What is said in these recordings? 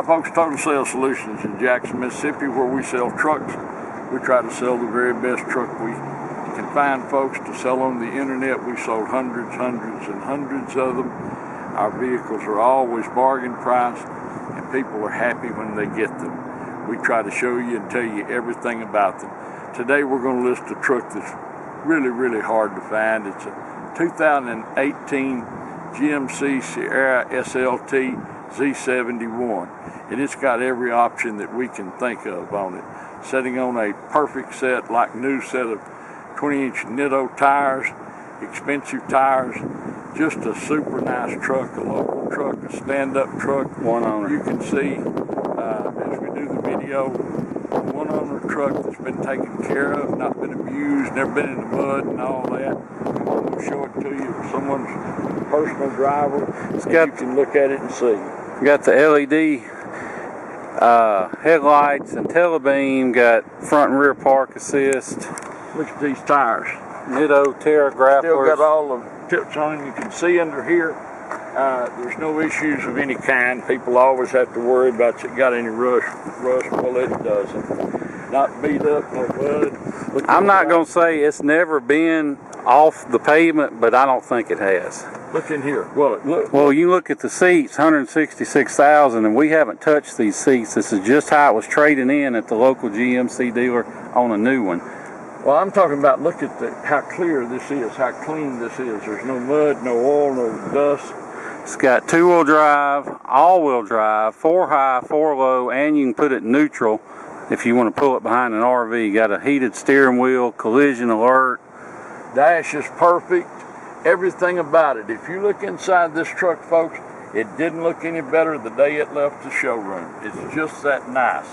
folks, Total Sales Solutions in Jackson, Mississippi, where we sell trucks. We try to sell the very best truck we can find, folks, to sell on the internet. We sold hundreds and hundreds of them. Our vehicles are always bargain priced, and people are happy when they get them. We try to show you and tell you everything about them. Today we're going to list a truck that's really hard to find. It's a 2018 GMC Sierra SLT Z71, and it's got every option that we can think of on it. Sitting on a perfect set, like new set of 20-inch Nitto tires, expensive tires, just a super nice truck, a local truck, a stand-up truck. One owner. You can see as we do the video, a one-owner truck that's been taken care of, not been abused, never been in the mud and all that. We'll show it to you if someone's personal driver. You can look at it and see. Got the LED headlights and telebeam, got front and rear park assist. Look at these tires. Nitto Terra grapplers. Still got all the tips on them. You can see under here, there's no issues of any kind. People always have to worry about it got any rust. Well, it doesn't. Not beat up, no mud. I'm not going to say it's never been off the pavement, but I don't think it has. Look in here. Look. Well, you look at the seats, $166,000, and we haven't touched these seats. This is just how it was trading in at the local GMC dealer on a new one. Well, I'm talking about, look at how clear this is, how clean this is. There's no mud, no oil, no dust. It's got two-wheel drive, all-wheel drive, 4 high, 4 low, and you can put it neutral if you want to pull it behind an RV. Got a heated steering wheel, collision alert. Dash is perfect. Everything about it. If you look inside this truck, folks, it didn't look any better the day it left the showroom. It's just that nice.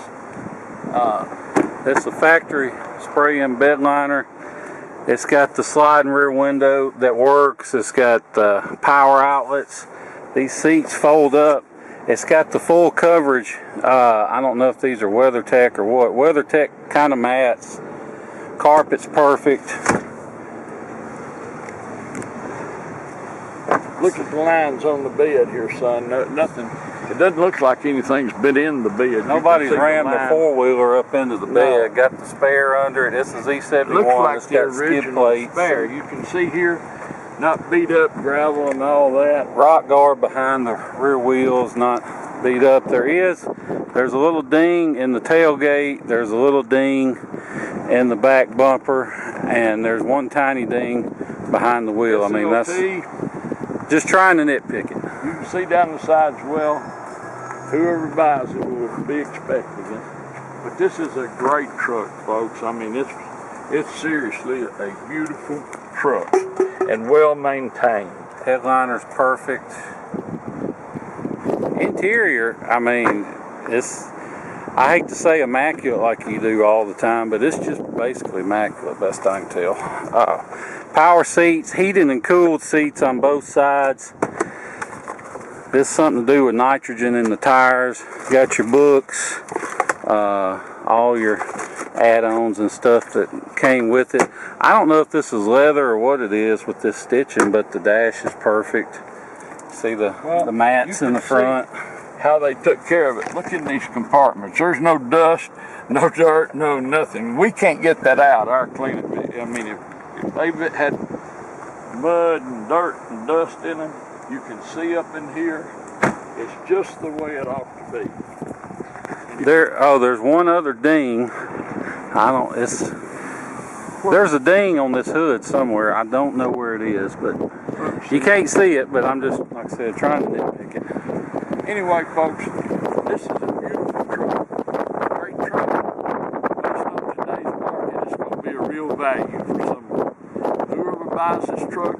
It's a factory spray-in bed liner. It's got the sliding rear window that works. It's got power outlets. These seats fold up. It's got the full coverage. I don't know if these are WeatherTech or what. WeatherTech kind of mats. Carpet's perfect. Look at the lines on the bed here, son. Nothing. It doesn't look like anything's been in the bed. Nobody's rammed the four-wheeler up into the bed. Got the spare under it. This is Z71. Looks like it's the got skid plates. Spare. You can see here, not beat up gravel and all that. Rock guard behind the rear wheels, not beat up. There's a little ding in the tailgate. There's a little ding in the back bumper, and there's one tiny ding behind the wheel. SLT. I mean, that's just trying to nitpick it. You can see down the sides well. Whoever buys it will be expecting it. But this is a great truck, folks. I mean, it's seriously a beautiful truck and well maintained. Headliner's perfect. Interior, I mean, I hate to say immaculate like you do all the time, but it's just basically immaculate, best I can tell. Power seats, heated and cooled seats on both sides. This is something to do with nitrogen in the tires. Got your books, all your add-ons and stuff that came with it. I don't know if this is leather or what it is with this stitching, but the dash is perfect. See the mats in the front. How they took care of it. Look in these compartments. There's no dust, no dirt, no nothing. We can't get that out. Our cleanup. I mean, if they've had mud and dirt and dust in them, you can see up in here. It's just the way it ought to be. There's one other ding. There's a ding on this hood somewhere. I don't know where it is, but you can't see it. But I'm just, like I said, trying to nitpick it. Anyway, folks, this is a beautiful truck. Great truck. Based on today's market, it's going to be a real value for someone. Whoever buys this truck,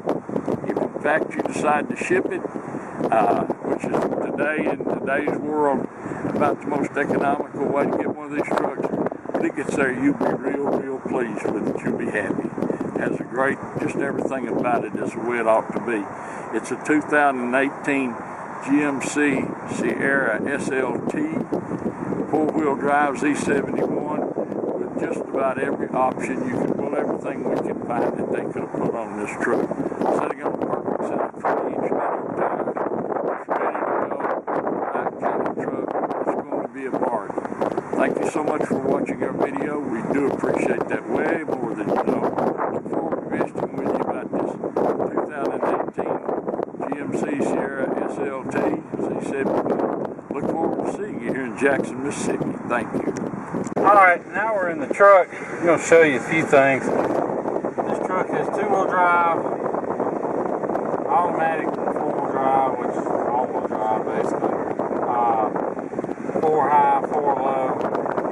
if in fact you decide to ship it, which is today in today's world about the most economical way to get one of these trucks, when it gets there, you'll be real pleased with it. You'll be happy. It has a great, just everything about it is the way it ought to be. It's a 2018 GMC Sierra SLT, four-wheel drive Z71 with just about every option you can, everything we can find that they could have put on this truck. Sitting on the perfect set of 20-inch Nitto tires, it's ready to go. That kind of truck. It's going be a part. Thank you so much for watching our video. We do appreciate that way more than you know. Look forward to visiting with you about this 2018 GMC Sierra SLT Z71. Look forward to seeing you here in Jackson, Mississippi. Thank you. Alright, now we're in the truck. I'm going to show you a few things. This truck has two-wheel drive, automatic four-wheel drive, which is all-wheel drive basically. 4 high, 4 low,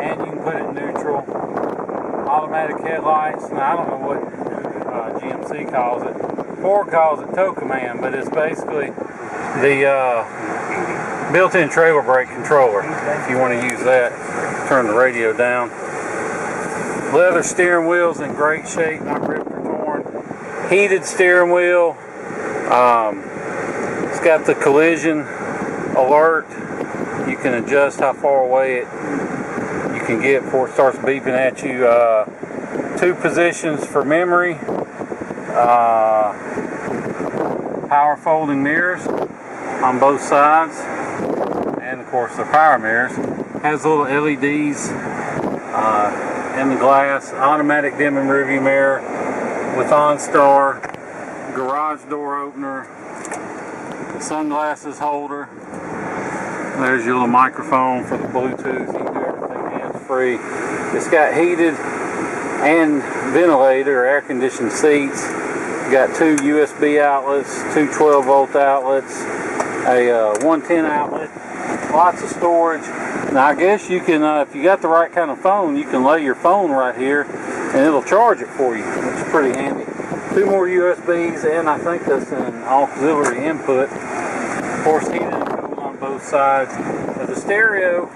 and you can put it in neutral. Automatic headlights. Now I don't know what GMC calls it. Ford calls it tow command, but it's basically the built-in trailer brake controller. If you want to use that, turn the radio down. Leather steering wheel's in great shape, not ripped or torn. Heated steering wheel. It's got the collision alert. You can adjust how far away you can get before it starts beeping at you. 2 positions for memory. Power folding mirrors on both sides, and of course the power mirrors. Has little LEDs in the glass. Automatic dimming rearview mirror with OnStar. Garage door opener. Sunglasses holder. There's your little microphone for the Bluetooth. You can do everything hands-free. It's got heated and ventilated or air-conditioned seats. You got 2 USB outlets, 2 12-volt outlets, a 110 outlet, lots of storage. Now I guess you can, if you got the right kind of phone, you can lay your phone right here and it'll charge it for you, which is pretty handy. 2 more USBs, and I think that's an auxiliary input. Of course, heated and cooled on both sides. Now the stereo,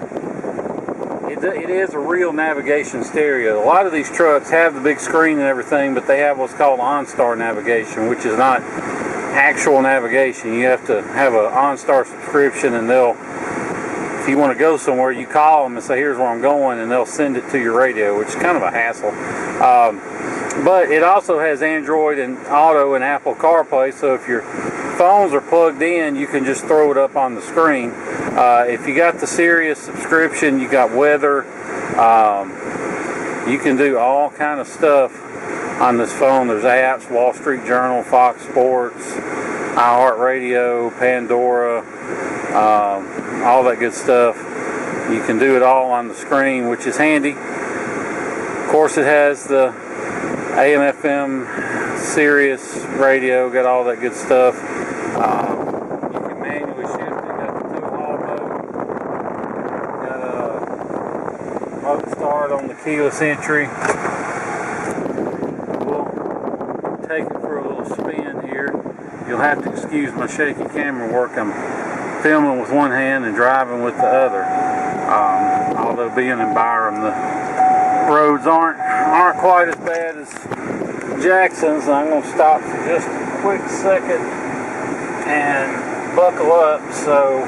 it is a real navigation stereo. A lot of these trucks have the big screen and everything, but they have what's called OnStar navigation, which is not actual navigation. You have to have an OnStar subscription, and if you want to go somewhere, you call them and say, here's where I'm going, and they'll send it to your radio, which is kind of a hassle. But it also has Android and Auto and Apple CarPlay, so if your phones are plugged in, you can just throw it up on the screen. If you got the Sirius subscription, you got weather. You can do all kind of stuff on this phone. There's apps, Wall Street Journal, Fox Sports, iHeartRadio, Pandora, all that good stuff. You can do it all on the screen, which is handy. Of course, it has the AM/FM Sirius radio, got all that good stuff. You can manually shift it, got the tow-haul mode, got a mode start on the keyless entry. We'll take it for a little spin here. You'll have to excuse my shaky camera work. I'm filming with one hand and driving with the other. Although being in Byram, the roads aren't quite as bad as Jackson's. I'm going to stop for just a quick second and buckle up so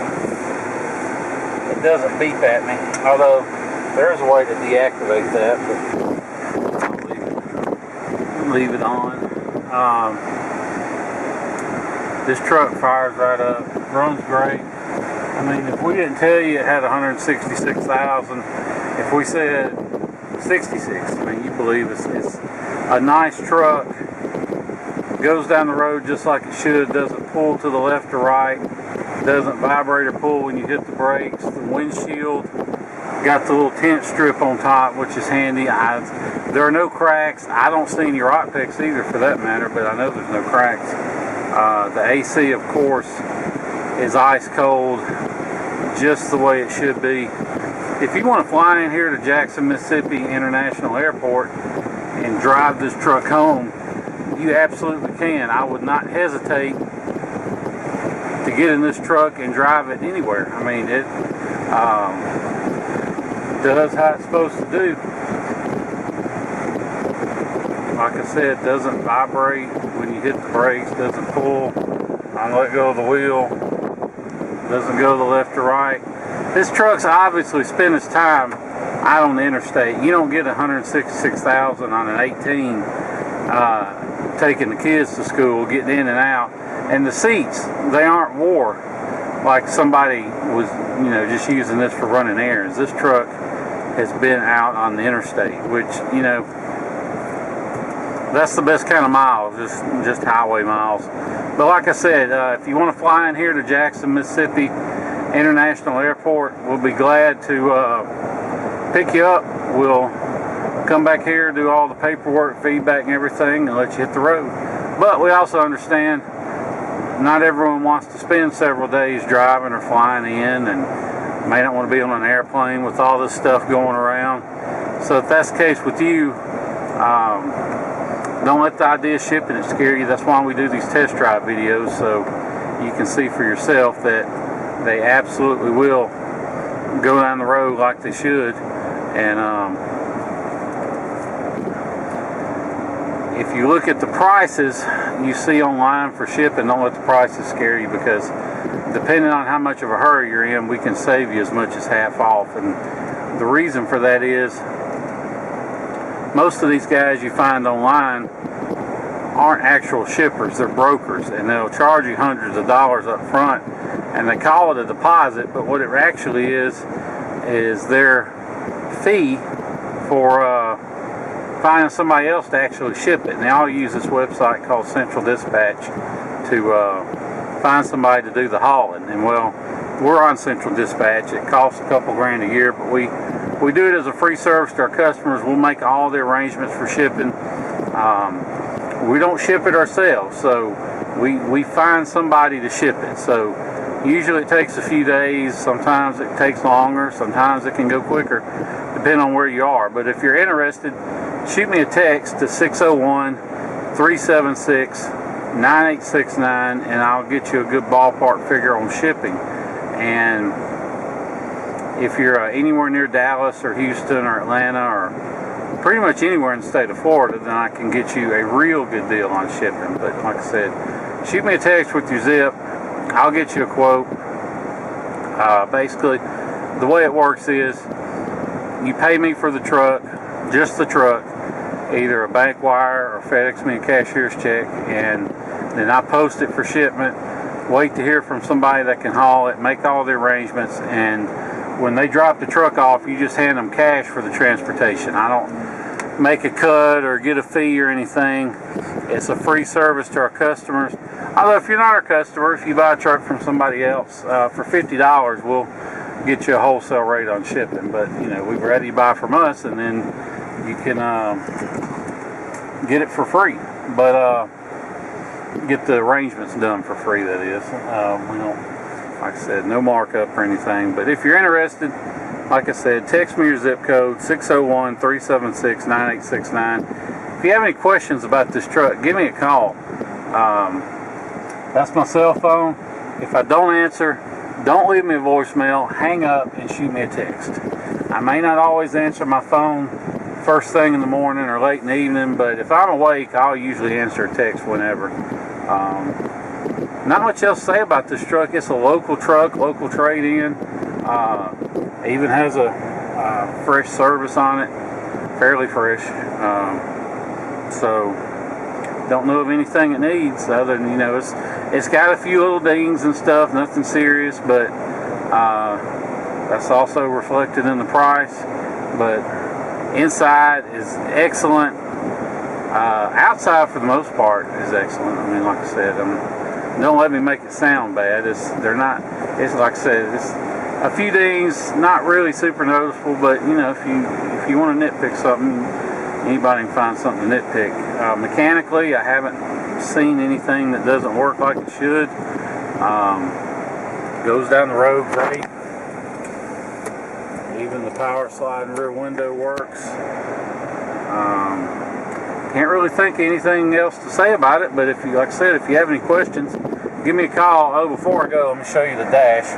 it doesn't beep at me. Although there's a way to deactivate that, but I'll leave it on. This truck fires right up, runs great. I mean, if we didn't tell you it had 166,000, if we said 66, I mean, you believe it's a nice truck. Goes down the road just like it should. Doesn't pull to the left or right. Doesn't vibrate or pull when you hit the brakes. The windshield got the little tint strip on top, which is handy. There are no cracks. I don't see any rot picks either, for that matter, but I know there's no cracks. The AC, of course, is ice cold, just the way it should be. If you want to fly in here to Jackson, Mississippi International Airport and drive this truck home, you absolutely can. I would not hesitate to get in this truck and drive it anywhere. I mean, it does how it's supposed to do. Like I said, doesn't vibrate when you hit the brakes, doesn't pull. I let go of the wheel, doesn't go to the left or right. This truck's obviously spent its time out on the interstate. You don't get 166,000 on an 18 taking the kids to school, getting in and out. And the seats, they aren't wore like somebody was you know, just using this for running errands. This truck has been out on the interstate, which, you know, that's the best kind of miles, just highway miles. But like I said, if you want to fly in here to Jackson, Mississippi International Airport, we'll be glad to pick you up. We'll come back here, do all the paperwork, feedback and everything, and let you hit the road. But we also understand not everyone wants to spend several days driving or flying in, and may not want to be on an airplane with all this stuff going around. So if that's the case with you, don't let the idea of shipping it scare you. That's why we do these test drive videos, so you can see for yourself that they absolutely will go down the road like they should. And if you look at the prices you see online for shipping, don't let the prices scare you, because depending on how much of a hurry you're in, we can save you as much as half off. And the reason for that is most of these guys you find online aren't actual shippers, they're brokers, and they'll charge you hundreds of dollars up front, and they call it a deposit, but what it actually is their fee for finding somebody else to actually ship it. And they all use this website called Central Dispatch to find somebody to do the hauling. And well, we're on Central Dispatch. It costs a couple grand a year, but we do it as a free service to our customers. We'll make all the arrangements for shipping. We don't ship it ourselves, so we find somebody to ship it. So usually it takes a few days, sometimes it takes longer, sometimes it can go quicker, depending on where you are. But if you're interested, shoot me a text to 601-376-9869, and I'll get you a good ballpark figure on shipping. And if you're anywhere near Dallas or Houston or Atlanta or pretty much anywhere in the state of Florida, then I can get you a real good deal on shipping. But like I said, shoot me a text with your zip. I'll get you a quote. Basically, the way it works is you pay me for the truck, just the truck, either a bank wire or FedEx me a cashier's check, and then I post it for shipment, wait to hear from somebody that can haul it, make all the arrangements, and when they drop the truck off, you just hand them cash for the transportation. I don't make a cut or get a fee or anything. It's a free service to our customers. Although if you're not our customer, if you buy a truck from somebody else, for $50, we'll get you a wholesale rate on shipping. But you know, we'd rather you buy from us, and then you can get it for free. But get the arrangements done for free, that is. We don't, like I said, no markup or anything. But if you're interested, like I said, text me your zip code, 601-376-9869. If you have any questions about this truck, give me a call. That's my cell phone. If I don't answer, don't leave me a voicemail. Hang up and shoot me a text. I may not always answer my phone first thing in the morning or late in the evening, but if I'm awake, I'll usually answer a text whenever. Not much else to say about this truck. It's a local truck, local trade-in. Even has a fresh service on it, fairly fresh. So don't know of anything it needs other than, you know, it's got a few little dings and stuff, nothing serious, but that's also reflected in the price. But inside is excellent. Outside, for the most part, is excellent. I mean, like I said, don't let me make it sound bad. It's like I said, it's a few dings, not really super noticeable, but you know, if you want to nitpick something, anybody can find something to nitpick. Mechanically, I haven't seen anything that doesn't work like it should. Goes down the road great. Even the power slide and rear window works. Can't really think of anything else to say about it, but if you, like I said, if you have any questions, give me a call. Oh, before I go, let me show you the dash.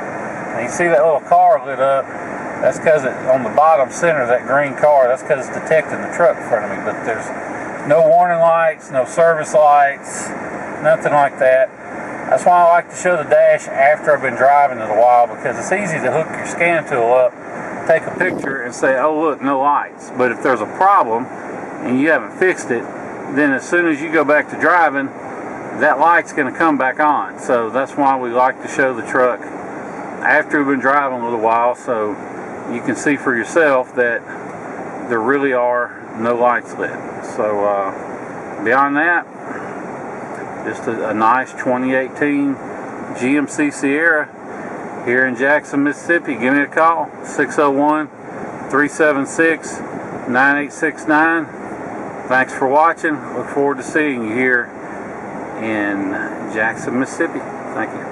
And you see that little car lit up? That's because on the bottom center of that green car, that's because it's detecting the truck in front of me. But there's no warning lights, no service lights, nothing like that. That's why I like to show the dash after I've been driving it a while, because it's easy to hook your scan tool up, take a picture, and say, oh look, no lights. But if there's a problem and you haven't fixed it, then as soon as you go back to driving, that light's going to come back on. So that's why we like to show the truck after we've been driving a little while, so you can see for yourself that there really are no lights lit. So beyond that, just a nice 2018 GMC Sierra here in Jackson, Mississippi. Give me a call, 601-376-9869. Thanks for watching. Look forward to seeing you here in Jackson, Mississippi. Thank you.